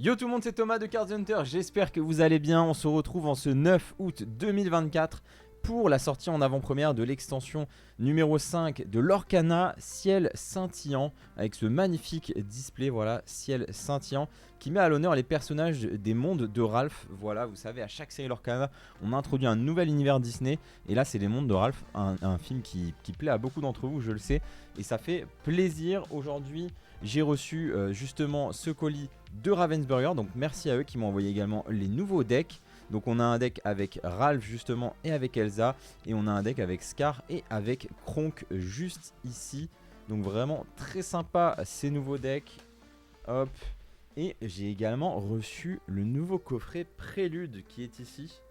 Yo tout le monde, c'est Thomas de Card Hunter, j'espère que vous allez bien. On se retrouve en ce 9 août 2024 pour la sortie en avant-première de l'extension numéro 5 de Lorcana, Ciel Scintillant, avec ce magnifique display, voilà, Ciel Scintillant, qui met à l'honneur les personnages des mondes de Ralph. Voilà, vous savez, à chaque série Lorcana, on introduit un nouvel univers Disney, et là c'est les mondes de Ralph, un film qui plaît à beaucoup d'entre vous, je le sais, et ça fait plaisir. Aujourd'hui, j'ai reçu justement ce colis de Ravensburger, donc merci à eux qui m'ont envoyé également les nouveaux decks. Donc on a un deck avec Ralph justement et avec Elsa, et on a un deck avec Scar et avec Kronk juste ici. Donc vraiment très sympa ces nouveaux decks. Hop. Et j'ai également reçu le nouveau coffret Prélude qui est ici,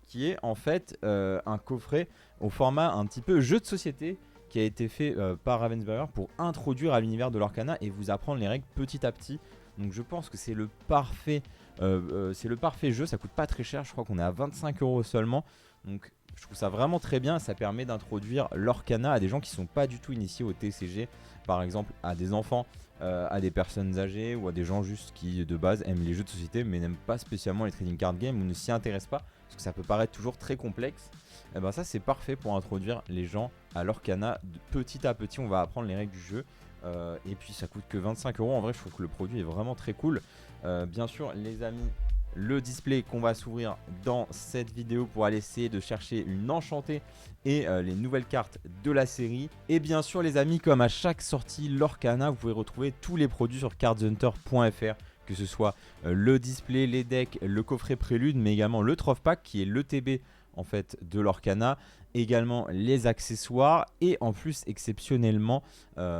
qui est en fait un coffret au format un petit peu jeu de société, qui a été fait par Ravensburger pour introduire à l'univers de Lorcana et vous apprendre les règles petit à petit. Donc je pense que c'est le parfait jeu, ça coûte pas très cher, je crois qu'on est à 25 € seulement. Donc je trouve ça vraiment très bien, ça permet d'introduire Lorcana à des gens qui sont pas du tout initiés au TCG, par exemple à des enfants, à des personnes âgées ou à des gens juste qui de base aiment les jeux de société mais n'aiment pas spécialement les trading card games ou ne s'y intéressent pas parce que ça peut paraître toujours très complexe. Et ben ça c'est parfait pour introduire les gens à Lorcana. Petit à petit on va apprendre les règles du jeu. Et puis ça coûte que 25 €. En vrai je trouve que le produit est vraiment très cool. Bien sûr les amis, le display qu'on va s'ouvrir dans cette vidéo pour aller essayer de chercher une enchantée et les nouvelles cartes de la série. Et bien sûr les amis, comme à chaque sortie Lorcana, vous pouvez retrouver tous les produits sur cardshunter.fr, que ce soit le display, les decks, le coffret Prélude, mais également le Troph Pack qui est l'ETB en fait de Lorcana, également les accessoires, et en plus exceptionnellement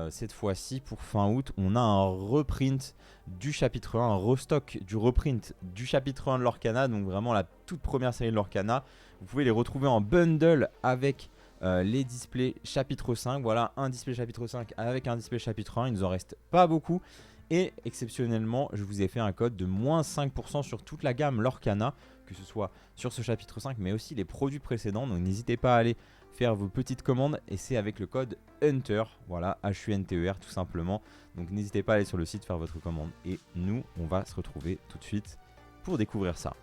cette fois-ci pour fin août on a un reprint du chapitre 1, un restock du reprint du chapitre 1 de Lorcana, donc vraiment la toute première série de Lorcana. Vous pouvez les retrouver en bundle avec les displays chapitre 5, voilà, un display chapitre 5 avec un display chapitre 1, il nous en reste pas beaucoup. Et exceptionnellement, je vous ai fait un code de moins 5% sur toute la gamme Lorcana, que ce soit sur ce chapitre 5, mais aussi les produits précédents. Donc n'hésitez pas à aller faire vos petites commandes, et c'est avec le code HUNTER, voilà, HUNTER tout simplement. Donc n'hésitez pas à aller sur le site faire votre commande. Et nous, on va se retrouver tout de suite pour découvrir ça.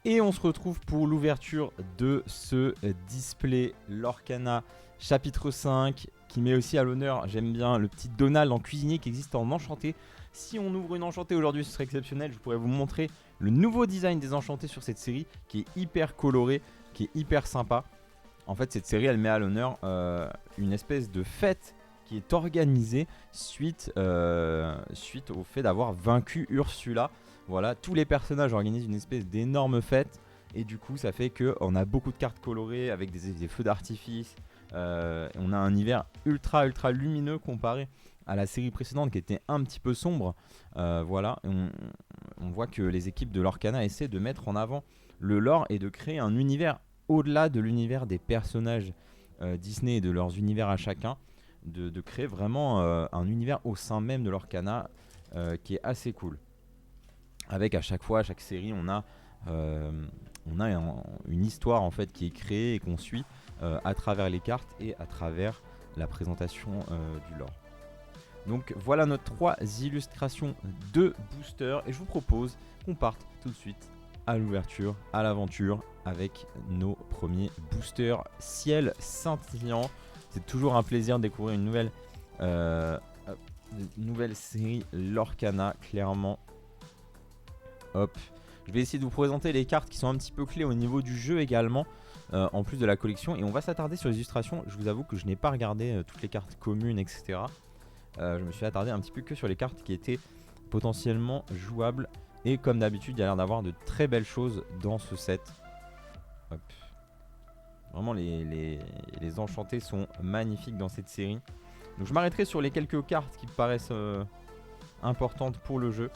Et on se retrouve pour l'ouverture de ce display Lorcana chapitre 5, qui met aussi à l'honneur, j'aime bien, le petit Donald en cuisinier qui existe en enchanté. Si on ouvre une enchantée aujourd'hui, ce serait exceptionnel. Je pourrais vous montrer le nouveau design des enchantés sur cette série, qui est hyper coloré, qui est hyper sympa. En fait, cette série, elle met à l'honneur une espèce de fête qui est organisée suite au fait d'avoir vaincu Ursula. Voilà, tous les personnages organisent une espèce d'énorme fête, et du coup ça fait qu'on a beaucoup de cartes colorées avec des feux d'artifice. On a un univers ultra lumineux comparé à la série précédente qui était un petit peu sombre. Voilà, on voit que les équipes de Lorcana essaient de mettre en avant le lore et de créer un univers au-delà de l'univers des personnages Disney et de leurs univers à chacun, de créer vraiment un univers au sein même de Lorcana qui est assez cool. Avec à chaque fois, à chaque série, on a une histoire en fait qui est créée et qu'on suit à travers les cartes et à travers la présentation du lore. Donc voilà nos 3 illustrations de boosters, et je vous propose qu'on parte tout de suite à l'ouverture, à l'aventure avec nos premiers boosters Ciel Scintillant. C'est toujours un plaisir de découvrir une nouvelle série Lorcana, clairement. Hop, je vais essayer de vous présenter les cartes qui sont un petit peu clés au niveau du jeu également, en plus de la collection, et on va s'attarder sur les illustrations. Je vous avoue que je n'ai pas regardé toutes les cartes communes, etc. Je me suis attardé un petit peu que sur les cartes qui étaient potentiellement jouables, et comme d'habitude il y a l'air d'avoir de très belles choses dans ce set. Hop. Vraiment les enchantés sont magnifiques dans cette série. Donc je m'arrêterai sur les quelques cartes qui me paraissent importantes pour le jeu.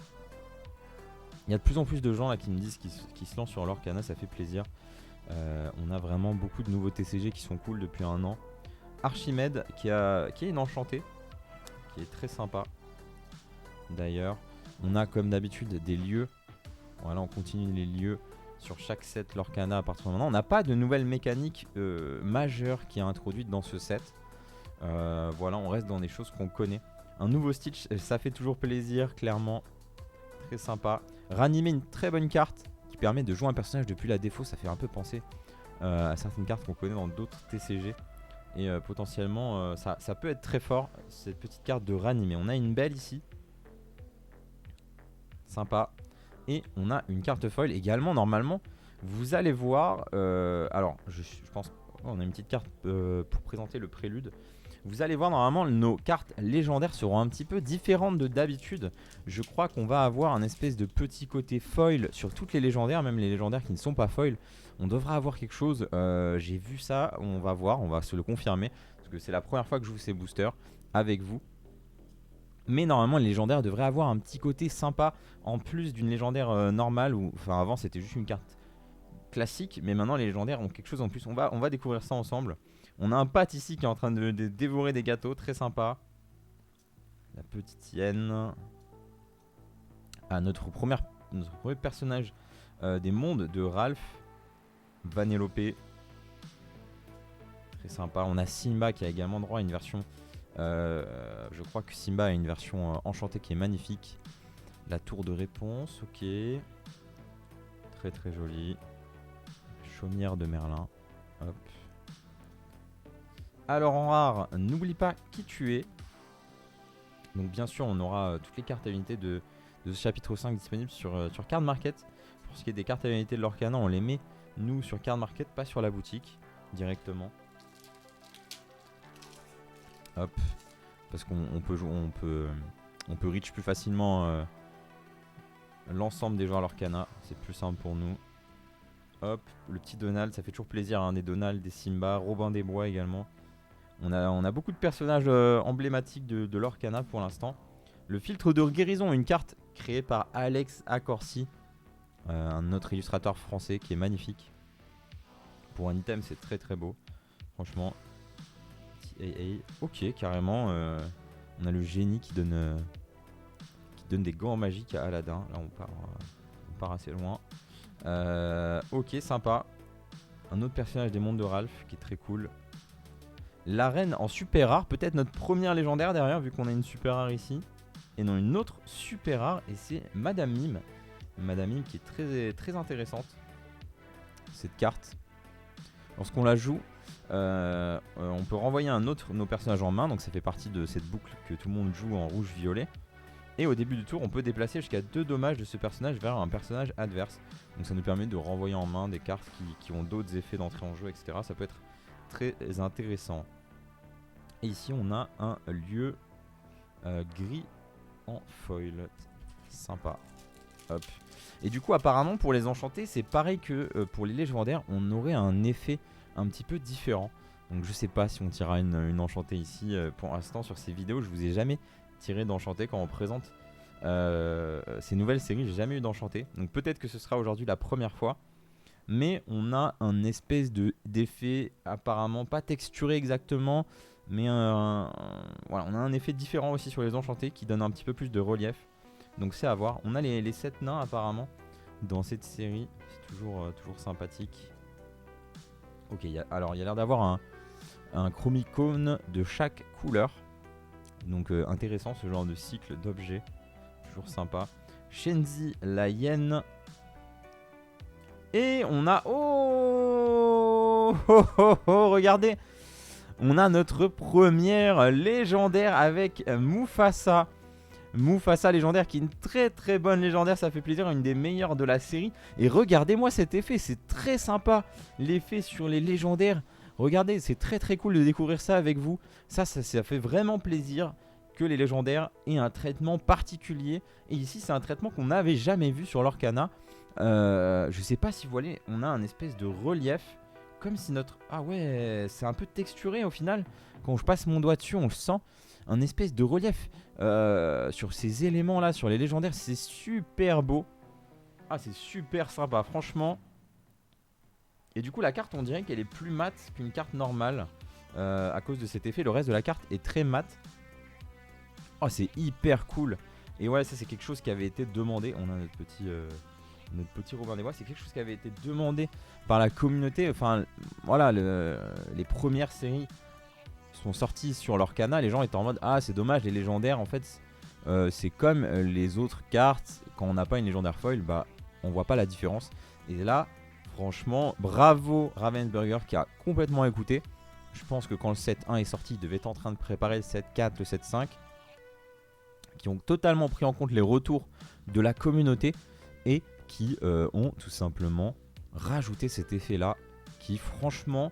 Il y a de plus en plus de gens là qui me disent qu'ils se lancent sur Lorcana, ça fait plaisir. On a vraiment beaucoup de nouveaux TCG qui sont cool depuis un an. Archimède qui est une enchantée, qui est très sympa. D'ailleurs, on a comme d'habitude des lieux. Voilà, on continue les lieux sur chaque set Lorcana à partir de maintenant. On n'a pas de nouvelle mécanique majeure qui est introduite dans ce set. Voilà, on reste dans des choses qu'on connaît. Un nouveau Stitch, ça fait toujours plaisir, clairement. Très sympa. Ranimer, une très bonne carte qui permet de jouer un personnage depuis la défaut. Ça fait un peu penser à certaines cartes qu'on connaît dans d'autres TCG. Et potentiellement, ça peut être très fort, cette petite carte de Ranimer. On a une belle ici. Sympa. Et on a une carte foil également, normalement. Vous allez voir, alors je pense, on a une petite carte pour présenter le prélude. Vous allez voir, normalement nos cartes légendaires seront un petit peu différentes de d'habitude. Je crois qu'on va avoir un espèce de petit côté foil sur toutes les légendaires, même les légendaires qui ne sont pas foil. On devra avoir quelque chose, j'ai vu ça, on va voir, on va se le confirmer. Parce que c'est la première fois que je joue ces boosters avec vous. Mais normalement, les légendaires devraient avoir un petit côté sympa en plus d'une légendaire normale. Enfin, avant, c'était juste une carte classique. Mais maintenant, les légendaires ont quelque chose en plus. On va découvrir ça ensemble. On a un Pat ici qui est en train de dévorer des gâteaux. Très sympa. La petite hyène. Ah, notre premier personnage des mondes de Ralph. Vanellope. Très sympa. On a Simba qui a également droit à une version... je crois que Simba a une version enchantée qui est magnifique. La tour de réponse, ok. Très très jolie. Chaumière de Merlin. Hop. Alors en rare, n'oublie pas qui tu es. Donc bien sûr on aura toutes les cartes à unité de ce chapitre 5 disponibles sur Card Market. Pour ce qui est des cartes à unité de l'Orcana, on les met nous sur Card Market, pas sur la boutique directement. Hop, parce qu'on peut reach plus facilement l'ensemble des joueurs Lorcana, c'est plus simple pour nous. Hop, le petit Donald, ça fait toujours plaisir, hein, des Donald, des Simba, Robin des Bois également. On a beaucoup de personnages emblématiques de Lorcana pour l'instant. Le filtre de guérison, une carte créée par Alex Accorsi, un autre illustrateur français qui est magnifique. Pour un item, c'est très très beau, franchement. Ok, carrément. On a le génie qui donne des gants magiques à Aladdin. Là, on part assez loin. Ok, sympa. Un autre personnage des mondes de Ralph qui est très cool. La reine en super rare, peut-être notre première légendaire derrière, vu qu'on a une super rare ici. Et non, une autre super rare, et c'est Madame Mime. Madame Mime qui est très, très intéressante. Cette carte. Lorsqu'on la joue, on peut renvoyer un autre nos personnages en main, donc ça fait partie de cette boucle que tout le monde joue en rouge-violet. Et au début du tour, on peut déplacer jusqu'à 2 dommages de ce personnage vers un personnage adverse. Donc ça nous permet de renvoyer en main des cartes qui ont d'autres effets d'entrée en jeu, etc. Ça peut être très intéressant. Et ici, on a un lieu gris en foil. Sympa. Hop. Et du coup, apparemment, pour les enchantés, c'est pareil que pour les légendaires, on aurait un effet un petit peu différent. Donc je sais pas si on tirera une enchantée ici. Pour l'instant, sur ces vidéos, je vous ai jamais tiré d'enchanté quand on présente ces nouvelles séries. J'ai jamais eu d'enchanté. Donc peut-être que ce sera aujourd'hui la première fois. Mais on a un espèce d'effet apparemment pas texturé exactement. Mais voilà, on a un effet différent aussi sur les enchantés qui donne un petit peu plus de relief. Donc c'est à voir. On a les 7 nains apparemment dans cette série. C'est toujours sympathique. Ok, alors il y a l'air d'avoir un chromicone de chaque couleur. Donc intéressant ce genre de cycle d'objets. Toujours sympa. Shenzi la hyène. Et on a... Oh, regardez. On a notre première légendaire avec Mufasa. Mufasa légendaire qui est une très très bonne légendaire, ça fait plaisir, une des meilleures de la série. Et regardez-moi cet effet, c'est très sympa. L'effet sur les légendaires. Regardez, c'est très très cool de découvrir ça avec vous. Ça fait vraiment plaisir que les légendaires aient un traitement particulier. Et ici c'est un traitement qu'on n'avait jamais vu sur l'Orcana. Je sais pas si vous voyez, on a un espèce de relief. Comme si notre... Ah ouais, c'est un peu texturé au final. Quand je passe mon doigt dessus, on le sent. Un espèce de relief sur ces éléments là, sur les légendaires. C'est super beau. Ah, c'est super sympa, franchement. Et du coup, la carte, on dirait qu'elle est plus mate qu'une carte normale. À cause de cet effet, le reste de la carte est très mate. Oh, c'est hyper cool. Et ouais, ça c'est quelque chose qui avait été demandé. On a notre petit Robin des Bois, c'est quelque chose qui avait été demandé par la communauté. Enfin, voilà, les premières séries sont sortis sur l'Orcana, les gens étaient en mode ah c'est dommage, les légendaires en fait c'est comme les autres cartes, quand on n'a pas une légendaire foil, bah on voit pas la différence. Et là, franchement, bravo Ravensburger qui a complètement écouté. Je pense que quand le 7.1 est sorti, il devait être en train de préparer le 7.4, le 7.5, qui ont totalement pris en compte les retours de la communauté et qui ont tout simplement rajouté cet effet-là, qui franchement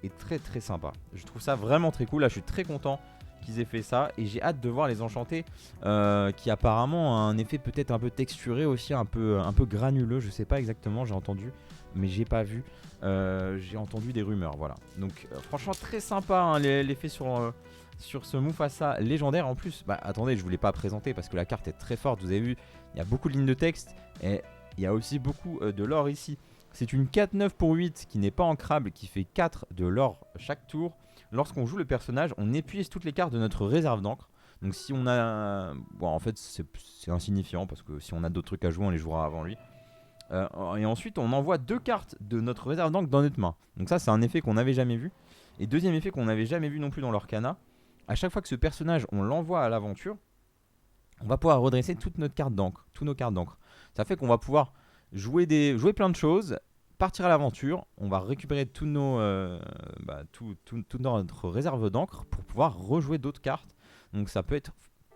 est très très sympa. Je trouve ça vraiment très cool. Là, je suis très content qu'ils aient fait ça et j'ai hâte de voir les enchantés qui apparemment a un effet peut-être un peu texturé aussi, un peu granuleux, je sais pas exactement, j'ai entendu mais j'ai pas vu, j'ai entendu des rumeurs, voilà. Donc franchement très sympa hein, l'effet sur ce Mufasa légendaire. En plus, bah attendez, je voulais pas présenter parce que la carte est très forte, vous avez vu, il y a beaucoup de lignes de texte et il y a aussi beaucoup de lore ici. C'est une 4-9 pour 8 qui n'est pas ancrable, qui fait 4 de lore chaque tour. Lorsqu'on joue le personnage, on épuise toutes les cartes de notre réserve d'encre. Donc si on a... Bon, en fait, c'est insignifiant parce que si on a d'autres trucs à jouer, on les jouera avant lui. Et ensuite, on envoie 2 cartes de notre réserve d'encre dans notre main. Donc ça, c'est un effet qu'on n'avait jamais vu. Et deuxième effet qu'on n'avait jamais vu non plus dans l'Orcana. À chaque fois que ce personnage, on l'envoie à l'aventure, on va pouvoir redresser toute notre carte d'encre, tous nos cartes d'encre. Ça fait qu'on va pouvoir jouer plein de choses, partir à l'aventure, on va récupérer toute notre réserve d'encre pour pouvoir rejouer d'autres cartes. Donc ça peut être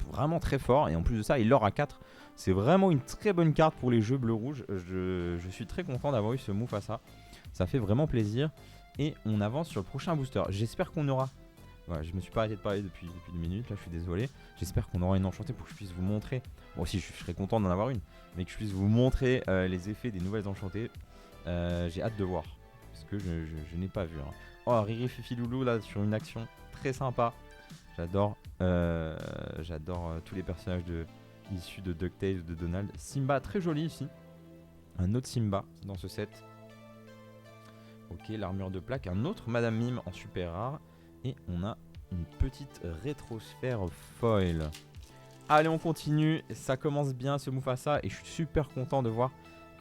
vraiment très fort. Et en plus de ça, il l'aura à 4. C'est vraiment une très bonne carte pour les jeux bleu-rouge. Je suis très content d'avoir eu ce Mufasa. Ça fait vraiment plaisir. Et on avance sur le prochain booster. J'espère qu'on aura... Voilà, je me suis pas arrêté de parler depuis 2 minutes, là je suis désolé. J'espère qu'on aura une enchantée pour que je puisse vous montrer. Bon, aussi je serais content d'en avoir une, mais que je puisse vous montrer les effets des nouvelles enchantées. J'ai hâte de voir, parce que je n'ai pas vu. Hein. Oh, Riri Fifi Loulou là sur une action très sympa. J'adore tous les personnages issus de DuckTales ou de Donald. Simba très joli ici. Un autre Simba dans ce set. Ok, l'armure de plaque. Un autre Madame Mime en super rare. Et on a une petite rétrosphère foil. Allez, on continue. Ça commence bien ce Mufasa. Et je suis super content de voir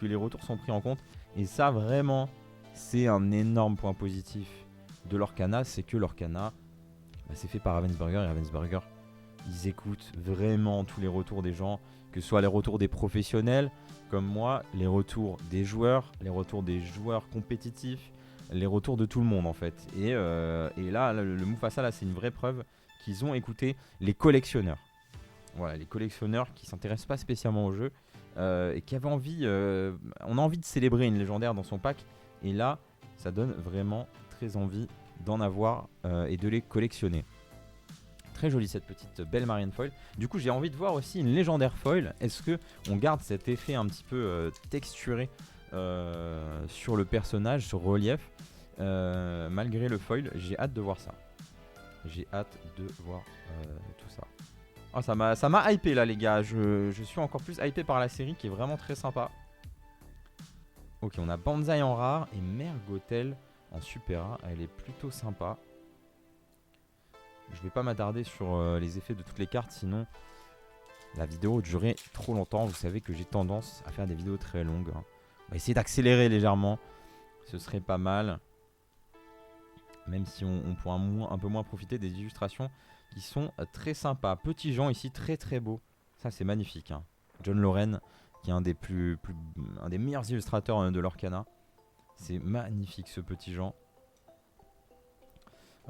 que les retours sont pris en compte. Et ça, vraiment, c'est un énorme point positif de l'Orcana. C'est que l'Orcana, c'est fait par Ravensburger. Et Ravensburger, ils écoutent vraiment tous les retours des gens. Que ce soit les retours des professionnels, comme moi, les retours des joueurs compétitifs. Les retours de tout le monde en fait. Et là, le Mufasa, là, c'est une vraie preuve qu'ils ont écouté les collectionneurs. Voilà, les collectionneurs qui s'intéressent pas spécialement au jeu et qui avaient envie... on a envie de célébrer une légendaire dans son pack. Et là, ça donne vraiment très envie d'en avoir et de les collectionner. Très jolie cette petite belle Marine Foil. Du coup, j'ai envie de voir aussi une légendaire foil. Est-ce que on garde cet effet un petit peu texturé sur le personnage, sur relief, malgré le foil? J'ai hâte de voir ça. J'ai hâte de voir tout ça. Oh, ça m'a hypé là les gars. Je suis encore plus hypé par la série qui est vraiment très sympa. Ok, on a Banzai en rare et Mère Gothel en super rare. Elle est plutôt sympa. Je vais pas m'attarder sur les effets de toutes les cartes, sinon la vidéo durerait trop longtemps. Vous savez que j'ai tendance à faire des vidéos très longues. Hein. On va essayer d'accélérer légèrement. Ce serait pas mal. Même si on pourra un peu moins profiter des illustrations qui sont très sympas. Petit Jean ici, très très beau. Ça c'est magnifique. Hein. John Loren, qui est un des meilleurs illustrateurs de l'Orcana. C'est magnifique ce petit Jean.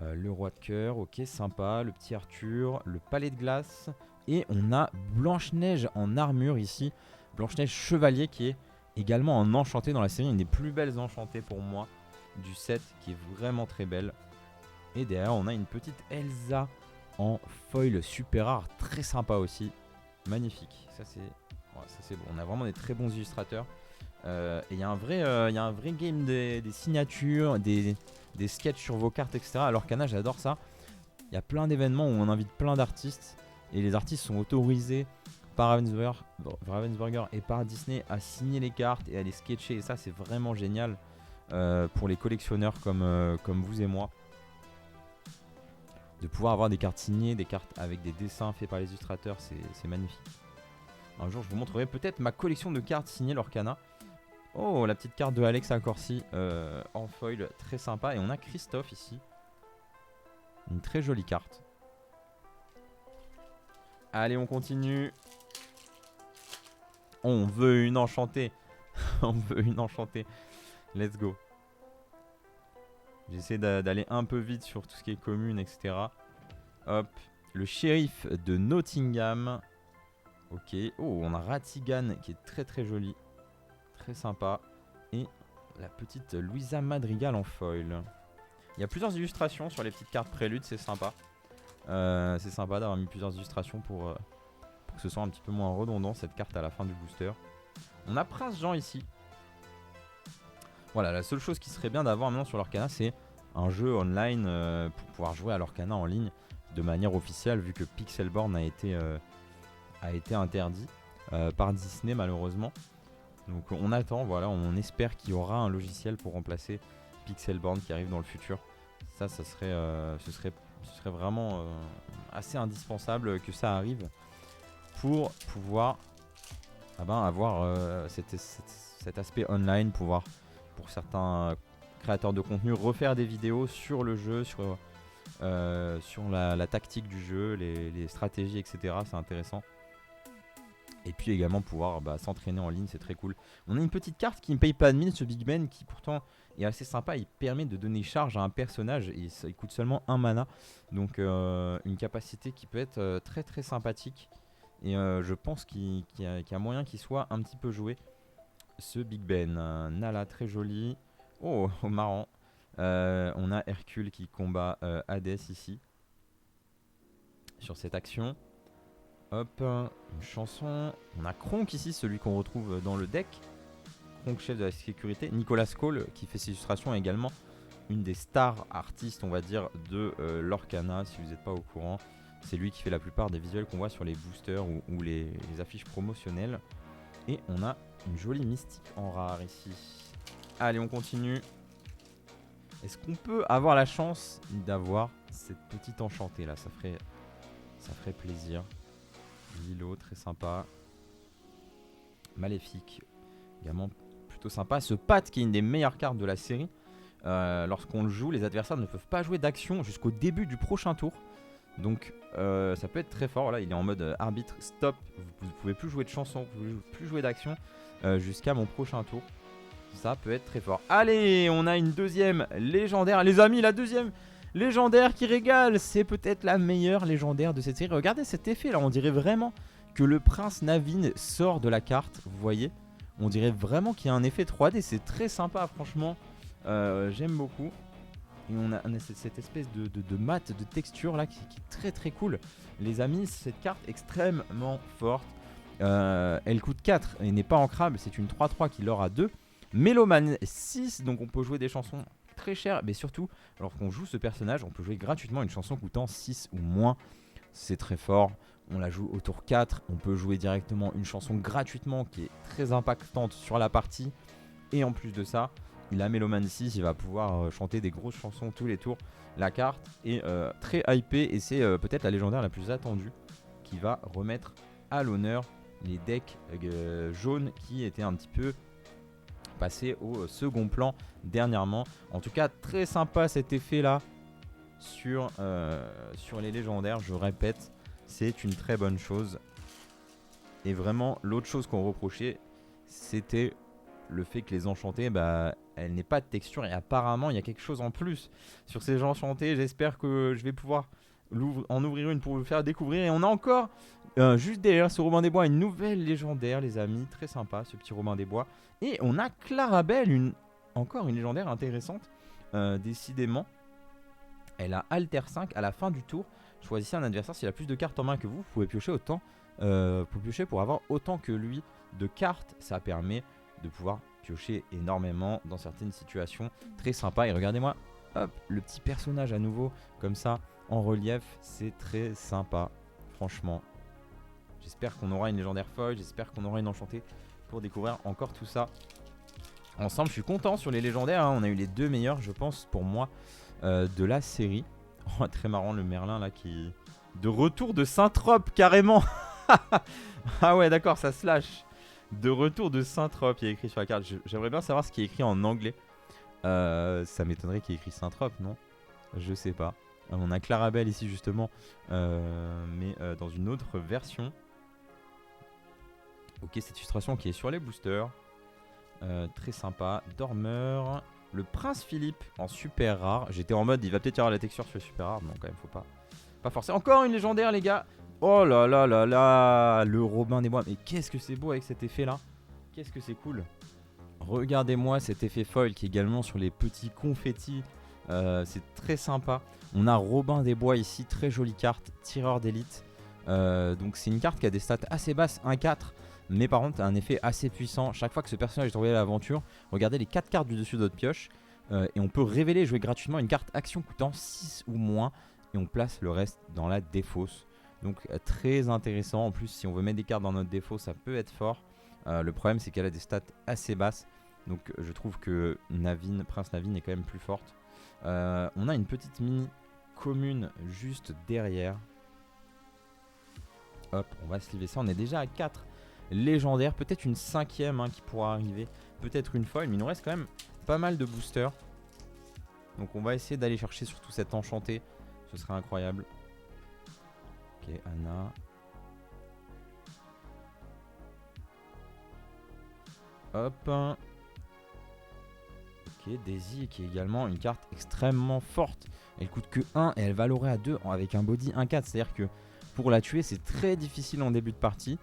Le roi de cœur, ok, sympa. Le petit Arthur, le palais de glace. Et on a Blanche-Neige en armure ici. Blanche-Neige chevalier qui est également en enchanté dans la série. Une des plus belles enchantées pour moi du set, qui est vraiment très belle. Et derrière on a une petite Elsa en foil super rare, très sympa aussi. Magnifique, ça c'est bon. On a vraiment des très bons illustrateurs. Et il y a un vrai game des signatures, des sketchs sur vos cartes, etc. Alors Cana, j'adore ça. Il y a plein d'événements où on invite plein d'artistes. Et les artistes sont autorisés par Ravensburger et par Disney à signer les cartes et à les sketcher. Et ça, c'est vraiment génial pour les collectionneurs comme vous et moi. De pouvoir avoir des cartes signées, des cartes avec des dessins faits par les illustrateurs, c'est magnifique. Un jour, je vous montrerai peut-être ma collection de cartes signées l'Orcana. Oh, la petite carte de Alexa Corsi en foil, très sympa. Et on a Christophe ici. Une très jolie carte. Allez, on continue. On veut une enchantée. On veut une enchantée. Let's go. J'essaie d'aller un peu vite sur tout ce qui est commune, etc. Hop. Le shérif de Nottingham. Ok. Oh, on a Ratigan qui est très très joli. Très sympa. Et la petite Louisa Madrigal en foil. Il y a plusieurs illustrations sur les petites cartes préludes, c'est sympa. C'est sympa d'avoir mis plusieurs illustrations pour que ce soit un petit peu moins redondant cette carte à la fin du booster. On a Prince Jean ici. Voilà, la seule chose qui serait bien d'avoir maintenant sur l'Orcana, c'est un jeu online pour pouvoir jouer à l'Orcana en ligne de manière officielle, vu que Pixelborn a été interdit par Disney malheureusement. Donc on attend, voilà, on espère qu'il y aura un logiciel pour remplacer Pixelborn qui arrive dans le futur. Ça ce serait vraiment assez indispensable que ça arrive pour pouvoir avoir cet aspect online, pouvoir pour certains créateurs de contenu refaire des vidéos sur le jeu, sur la tactique du jeu, les stratégies, etc. C'est intéressant. Et puis également pouvoir s'entraîner en ligne, c'est très cool. On a une petite carte qui ne paye pas de mine, ce Big Ben, qui pourtant est assez sympa. Il permet de donner charge à un personnage et il coûte seulement 1 mana. Donc une capacité qui peut être très très sympathique. Et je pense qu'il y a moyen qu'il soit un petit peu joué, ce Big Ben. Nala, très joli. Oh, marrant. On a Hercule qui combat Hadès ici. Sur cette action. Hop, une chanson. On a Kronk ici, celui qu'on retrouve dans le deck. Kronk, chef de la sécurité. Nicolas Cole qui fait ses illustrations également. Une des stars artistes, on va dire, de l'Orcana, si vous n'êtes pas au courant. C'est lui qui fait la plupart des visuels qu'on voit sur les boosters ou les affiches promotionnelles. Et on a une jolie mystique en rare ici. Allez, on continue. Est-ce qu'on peut avoir la chance d'avoir cette petite enchantée là? Ça ferait plaisir. Lilo, très sympa. Maléfique, également plutôt sympa. Ce Pat qui est une des meilleures cartes de la série. Lorsqu'on le joue, les adversaires ne peuvent pas jouer d'action jusqu'au début du prochain tour. Donc ça peut être très fort. Là, il est en mode arbitre, stop. Vous ne pouvez plus jouer de chanson, vous ne pouvez plus jouer d'action jusqu'à mon prochain tour. Ça peut être très fort. Allez, on a une deuxième légendaire. Les amis, la deuxième légendaire qui régale. C'est peut-être la meilleure légendaire de cette série. Regardez cet effet là. On dirait vraiment que le prince Naveen sort de la carte. Vous voyez, on dirait vraiment qu'il y a un effet 3D. C'est très sympa, franchement. J'aime beaucoup. Et on a cette espèce de mat, de texture là qui est très très cool. Les amis, cette carte extrêmement forte. Elle coûte 4 et n'est pas ancrable. C'est une 3-3 qui l'aura 2. Mélomane 6, donc on peut jouer des chansons très chères. Mais surtout, lorsqu'on joue ce personnage, on peut jouer gratuitement une chanson coûtant 6 ou moins. C'est très fort. On la joue au tour 4. On peut jouer directement une chanson gratuitement qui est très impactante sur la partie. Et en plus de ça, il a Mélomane 6, il va pouvoir chanter des grosses chansons tous les tours. La carte est très hypée et c'est peut-être la légendaire la plus attendue qui va remettre à l'honneur les decks jaunes qui étaient un petit peu passés au second plan dernièrement. En tout cas, très sympa cet effet là sur les légendaires, je répète, c'est une très bonne chose. Et vraiment, l'autre chose qu'on reprochait, c'était le fait que les enchantés, elle n'est pas de texture et apparemment il y a quelque chose en plus sur ces enchantés. J'espère que je vais pouvoir en ouvrir une pour vous faire découvrir. Et on a encore juste derrière ce Robin des Bois une nouvelle légendaire, les amis, très sympa ce petit Robin des Bois. Et on a Clarabelle, encore une légendaire intéressante, décidément. Elle a Alter 5 à la fin du tour. Choisissez un adversaire, s'il a plus de cartes en main que vous pouvez piocher autant. Pour piocher pour avoir autant que lui de cartes. Ça permet de pouvoir piocher énormément dans certaines situations. Très sympa. Et regardez-moi, hop, le petit personnage à nouveau comme ça en relief. C'est très sympa, franchement. J'espère qu'on aura une légendaire foil. J'espère qu'on aura une enchantée pour découvrir encore tout ça ensemble. Je suis content sur les légendaires, hein. On a eu les deux meilleurs, je pense, pour moi, de la série. Oh, très marrant le Merlin là qui... De retour de Saint-Trope carrément. Ah ouais, d'accord, ça se lâche. De retour de Saint-Trope, il y a écrit sur la carte. J'aimerais bien savoir ce qui est écrit en anglais. Ça m'étonnerait qu'il y ait écrit Saint-Trope, non? Je sais pas. On a Clarabelle ici justement, mais dans une autre version. Ok, cette illustration qui est sur les boosters. Très sympa. Dormeur. Le Prince Philippe en super rare. J'étais en mode, il va peut-être y avoir la texture sur le super rare. Non, quand même, faut pas forcer. Encore une légendaire, les gars. Oh là là là là. Le Robin des Bois. Mais qu'est-ce que c'est beau avec cet effet-là. Qu'est-ce que c'est cool. Regardez-moi cet effet foil qui est également sur les petits confettis. C'est très sympa. On a Robin des Bois ici. Très jolie carte. Tireur d'élite. Donc c'est une carte qui a des stats assez basses. 1-4. Mais par contre, un effet assez puissant. Chaque fois que ce personnage est envoyé à l'aventure, regardez les 4 cartes du dessus de votre pioche. Et on peut révéler et jouer gratuitement une carte action coûtant 6 ou moins. Et on place le reste dans la défausse. Donc très intéressant. En plus, si on veut mettre des cartes dans notre défausse, ça peut être fort. Le problème, c'est qu'elle a des stats assez basses. Donc je trouve que Prince Navine est quand même plus forte. On a une petite mini commune juste derrière. Hop, on va sliver ça. On est déjà à 4 légendaires. Peut-être une 5ème qui pourra arriver. Peut-être une folle. Mais il nous reste quand même pas mal de boosters. Donc on va essayer d'aller chercher surtout cette enchantée. Ce serait incroyable. Ok, Anna. Hop. Ok, Daisy qui est également une carte extrêmement forte. Elle coûte que 1 et elle valorait à 2 avec un body 1-4. C'est-à-dire que pour la tuer, c'est très difficile en début de partie.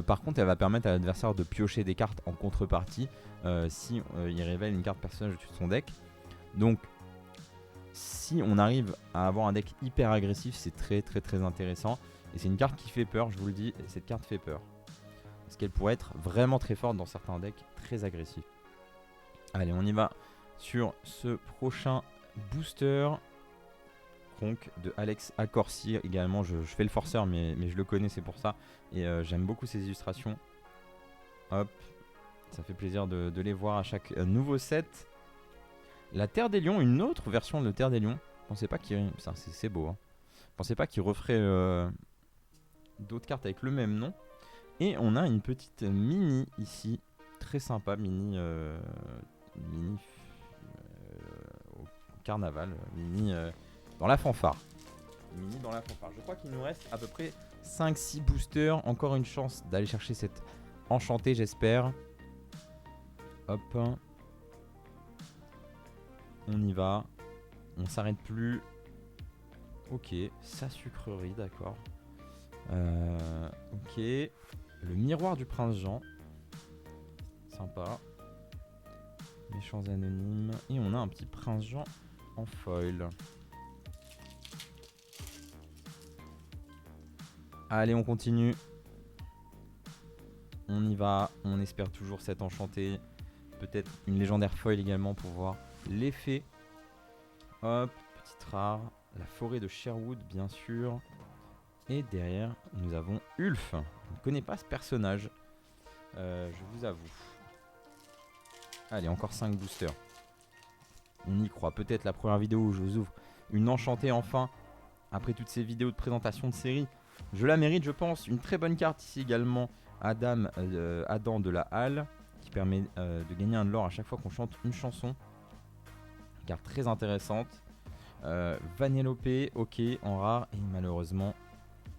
Par contre, elle va permettre à l'adversaire de piocher des cartes en contrepartie si il révèle une carte personnage au-dessus de son deck. Donc, si on arrive à avoir un deck hyper agressif, c'est très très très intéressant. Et c'est une carte qui fait peur, je vous le dis. Cette carte fait peur. Parce qu'elle pourrait être vraiment très forte dans certains decks très agressifs. Allez, on y va sur ce prochain booster. Kronk de Alex Accorsi également. Je fais le forceur, mais je le connais, c'est pour ça. Et j'aime beaucoup ces illustrations. Hop, ça fait plaisir de les voir à chaque nouveau set. La Terre des Lions, une autre version de Terre des Lions. Je pensais pas qu'il... C'est beau. Hein. Je pensais pas qu'il referait d'autres cartes avec le même nom. Et on a une petite mini ici. Très sympa, mini au carnaval. Mini dans la fanfare. Mini dans la fanfare. Je crois qu'il nous reste à peu près 5-6 boosters. Encore une chance d'aller chercher cette enchantée, j'espère. Hop. On y va. On s'arrête plus. Ok. Sa sucrerie, d'accord. Ok. Le miroir du prince Jean. Sympa. Méchants anonymes. Et on a un petit prince Jean en foil. Allez, on continue. On y va. On espère toujours cette enchantée. Peut-être une légendaire foil également pour voir l'effet. Hop, petite rare. La forêt de Sherwood, bien sûr. Et derrière, nous avons Ulf. Je ne connais pas ce personnage. Je vous avoue. Allez, encore 5 boosters. On y croit. Peut-être la première vidéo où je vous ouvre une enchantée enfin. Après toutes ces vidéos de présentation de série. Je la mérite, je pense. Une très bonne carte ici également. Adam de la Halle. Qui permet de gagner un de l'or à chaque fois qu'on chante une chanson. Carte très intéressante. Vanellope, ok, en rare. Et malheureusement,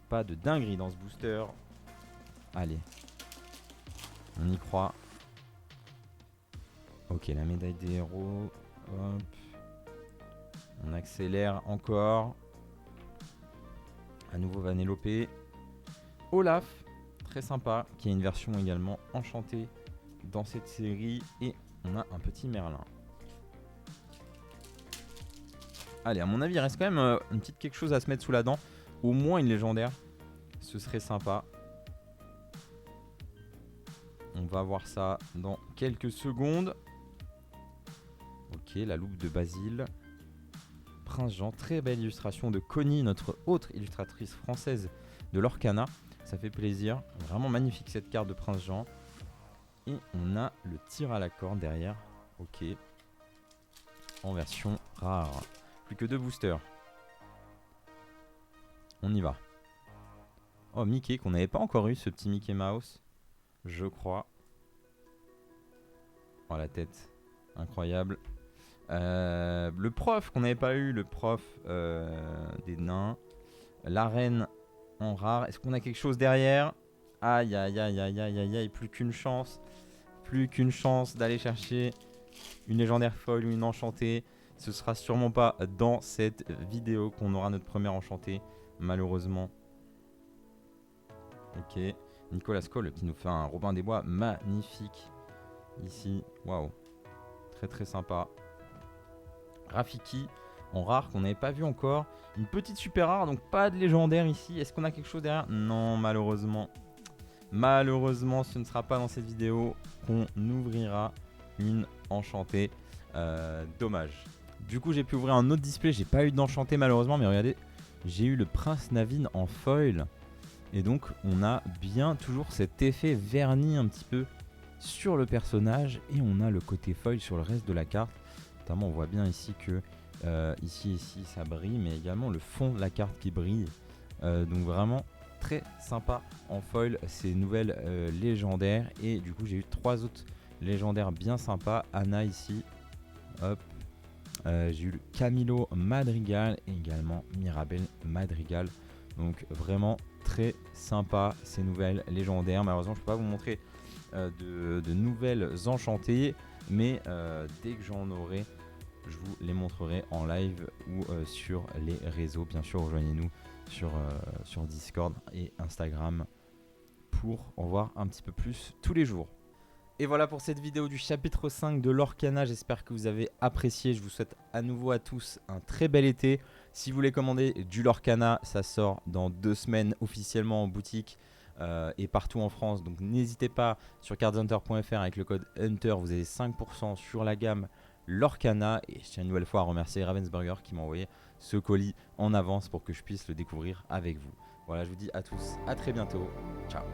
pas de dinguerie dans ce booster. Allez. On y croit. Ok, la médaille des héros. Hop. On accélère encore. À nouveau Vanellope. Olaf, très sympa, qui a une version également enchantée dans cette série. Et on a un petit Merlin. Allez, à mon avis, il reste quand même une petite quelque chose à se mettre sous la dent. Au moins une légendaire. Ce serait sympa. On va voir ça dans quelques secondes. Ok, la loupe de Basile. Prince Jean, très belle illustration de Connie, notre autre illustratrice française de l'Orcana. Ça fait plaisir. Vraiment magnifique cette carte de Prince Jean. Et on a le tir à la corde derrière. Ok. En version rare. Plus que 2 boosters. On y va. Oh, Mickey, qu'on n'avait pas encore eu, ce petit Mickey Mouse. Je crois. Oh, la tête. Incroyable. Le prof qu'on n'avait pas eu, le prof des nains. L'arène en rare. Est-ce qu'on a quelque chose derrière? Aïe, aïe, aïe, aïe, aïe, aïe, aïe. Plus qu'une chance. Plus qu'une chance d'aller chercher une légendaire foil ou une enchantée. Ce sera sûrement pas dans cette vidéo qu'on aura notre première enchantée, malheureusement. Ok. Nicolas Cole qui nous fait un Robin des Bois magnifique. Ici. Waouh. Très très sympa. Rafiki en rare qu'on n'avait pas vu encore. Une petite super rare, donc pas de légendaire ici. Est-ce qu'on a quelque chose derrière? Non, malheureusement. Malheureusement, ce ne sera pas dans cette vidéo qu'on ouvrira une enchantée. Dommage. Du coup, j'ai pu ouvrir un autre display. J'ai pas eu d'enchanté malheureusement, mais regardez, j'ai eu le Prince Navin en foil. Et donc, on a bien toujours cet effet verni un petit peu sur le personnage. Et on a le côté foil sur le reste de la carte. Notamment, on voit bien ici que ici, ça brille, mais également le fond de la carte qui brille. Donc vraiment très sympa en foil ces nouvelles légendaires. Et du coup, j'ai eu 3 autres légendaires bien sympas. Anna ici, hop. J'ai eu le Camilo Madrigal et également Mirabel Madrigal. Donc vraiment très sympa ces nouvelles légendaires. Malheureusement, je ne peux pas vous montrer de nouvelles enchantées, mais dès que j'en aurai, je vous les montrerai en live ou sur les réseaux. Bien sûr, rejoignez-nous sur Discord et Instagram pour en voir un petit peu plus tous les jours. Et voilà pour cette vidéo du chapitre 5 de l'Orcana. J'espère que vous avez apprécié. Je vous souhaite à nouveau à tous un très bel été. Si vous voulez commander du l'Orcana, ça sort dans 2 semaines officiellement en boutique et partout en France. Donc n'hésitez pas sur cardshunter.fr avec le code HUNTER. Vous avez 5% sur la gamme l'Orcana. Et je tiens une nouvelle fois à remercier Ravensburger qui m'a envoyé ce colis en avance pour que je puisse le découvrir avec vous. Voilà, je vous dis à tous à très bientôt. Ciao.